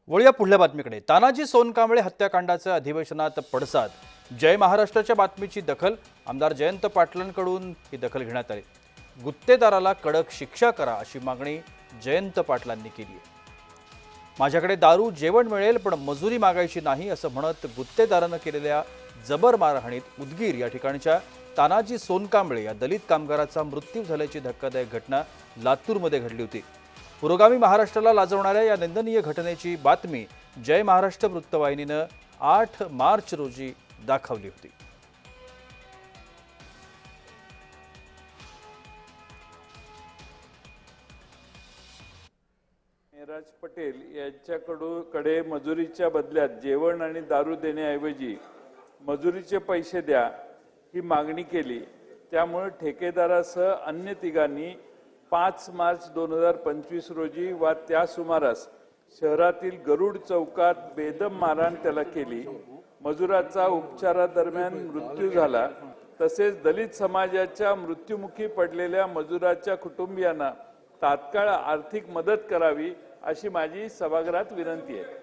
वळूया पुढल्या बातमीकडे। तानाजी सोनकांबळे हत्याकांडाच्या अधिवेशनात पडसाद। जय महाराष्ट्राच्या बातमीची दखल आमदार जयंत पाटलांकडून ही दखल घेण्यात आली। गुत्तेदाराला कडक शिक्षा करा अशी मागणी जयंत पाटलांनी केली आहे। माझ्याकडे दारू जेवण मिळेल पण मजुरी मागायची नाही असं म्हणत गुत्तेदारानं केलेल्या जबर मारहाणीत उदगीर या ठिकाणच्या तानाजी सोनकांबळे या दलित कामगाराचा मृत्यू झाल्याची धक्कादायक घटना लातूरमध्ये घडली होती। पुरोगामी महाराष्ट्राला लाजवणाऱ्या या निंदनीय घटनेची बातमी जय महाराष्ट्र वृत्तवाहिनीनं 8 मार्च रोजी दाखवली होती। मेहराज पटेल यांच्याकडे मजुरीच्या बदल्यात जेवण आणि दारू देण्याऐवजी मजुरीचे पैसे द्या ही मागणी केली। त्यामुळे ठेकेदारासह अन्य तिघांनी 5 मार्च 2025 रोजी व त्या सुमारास शहरातील गरुड चौकात बेदम मारहाण त्याला केली। मजुराचा उपचारादरम्यान मृत्यू झाला। तसेच दलित समाजाच्या मृत्युमुखी पडलेल्या मजुराच्या कुटुंबियांना तात्काळ आर्थिक मदत करावी अशी माझी सभागृहात विनंती आहे।